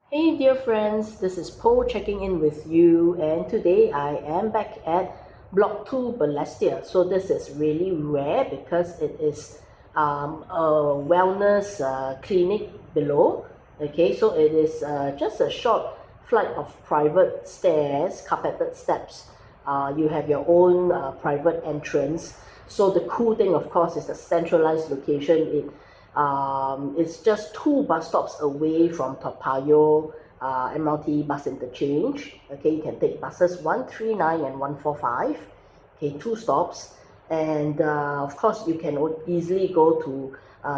Hey dear friends, this is Paul checking in with you, and today I am back at Block 2 Balestier. So this is really rare because it is a wellness clinic below. Okay, so it is just a short flight of private stairs, carpeted steps. You have your own private entrance. So the cool thing, of course, is the centralized location. It's just 2 bus stops away from Toa Payoh MRT bus interchange. Okay, you can take buses 139 and 145. Okay, 2 stops. And of course, you can easily go to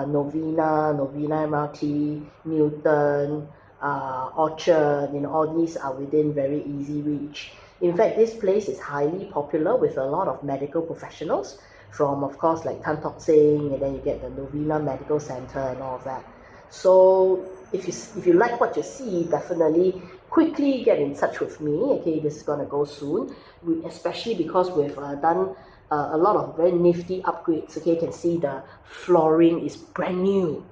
Novena MRT, Newton, Orchard. All these are within very easy reach. In fact, this place is highly popular with a lot of medical professionals from, of course, like Tan Tock Seng, and then you get the Novena Medical Center and all of that. So if you like what you see, definitely quickly get in touch with me. Okay, this is gonna go soon. Especially because we've done a lot of very nifty upgrades. Okay, you can see the flooring is brand new,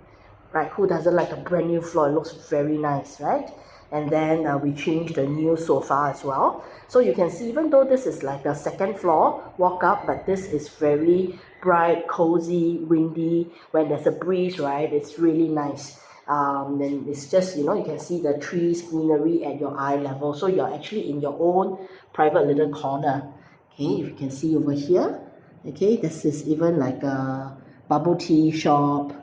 right? Who doesn't like a brand new floor? It looks very nice, right? And then we changed a new sofa as well. So you can see, even though this is like a second floor walk up, but this is very bright, cozy, windy. When there's a breeze, right, it's really nice. Then it's just, you can see the trees, greenery at your eye level. So you're actually in your own private little corner. Okay, if you can see over here. Okay, this is even like a bubble tea shop.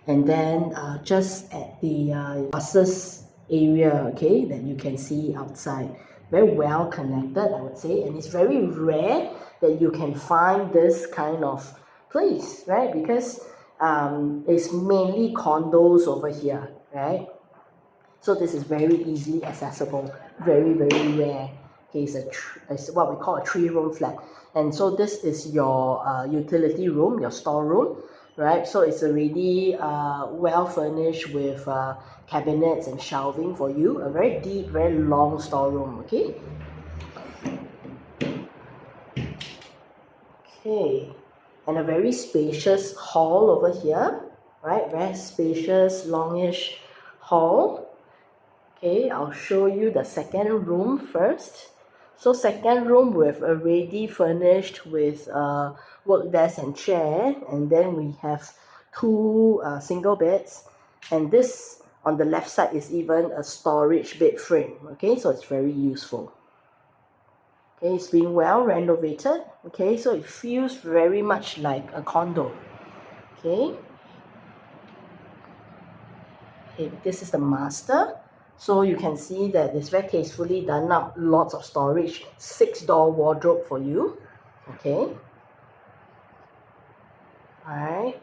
And then just at the buses area, okay, that you can see outside. Very well connected, I would say, and it's very rare that you can find this kind of place, right? Because it's mainly condos over here, right? So this is very easily accessible, very, very rare. Okay, it's what we call a 3-room flat. And so this is your utility room, your storeroom, right? So it's already well furnished with cabinets and shelving for you. A very deep, very long storeroom, okay? Okay, and a very spacious hall over here, right? Very spacious, longish hall. Okay, I'll show you the second room first. So second room, we've already furnished with a work desk and chair, and then we have 2 single beds, and this on the left side is even a storage bed frame. Okay, so it's very useful. Okay, it's being well renovated. Okay, so it feels very much like a condo. Okay, this is the master. So you can see that it's very tastefully done up, lots of storage, 6-door wardrobe for you. Okay, all right.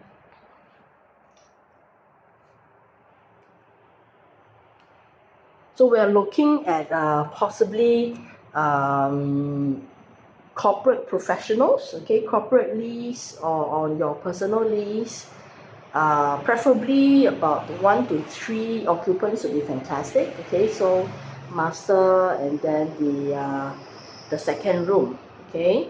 So we're looking at possibly corporate professionals, okay, corporate lease or on your personal lease. Preferably about 1 to 3 occupants would be fantastic. Okay, so master and then the second room. Okay,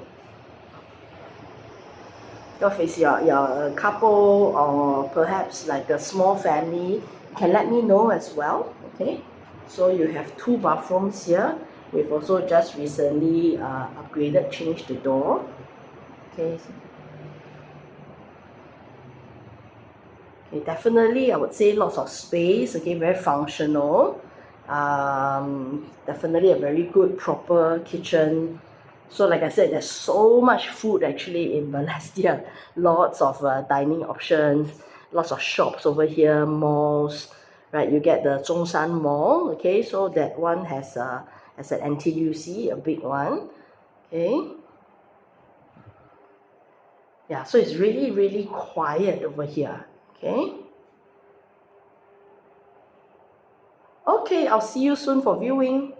if it's your couple or perhaps like a small family, you can let me know as well. Okay, so you have 2 bathrooms here. We've also just recently upgraded, changed the door. Okay. Okay, definitely I would say lots of space. Okay, very functional. Definitely a very good proper kitchen. So like I said, there's so much food actually in Balestier. Lots of dining options, lots of shops over here, malls, right? You get the Zhongshan Mall, okay? So that one has an NTUC, a big one, okay? Yeah, so it's really, really quiet over here, okay? Okay, I'll see you soon for viewing.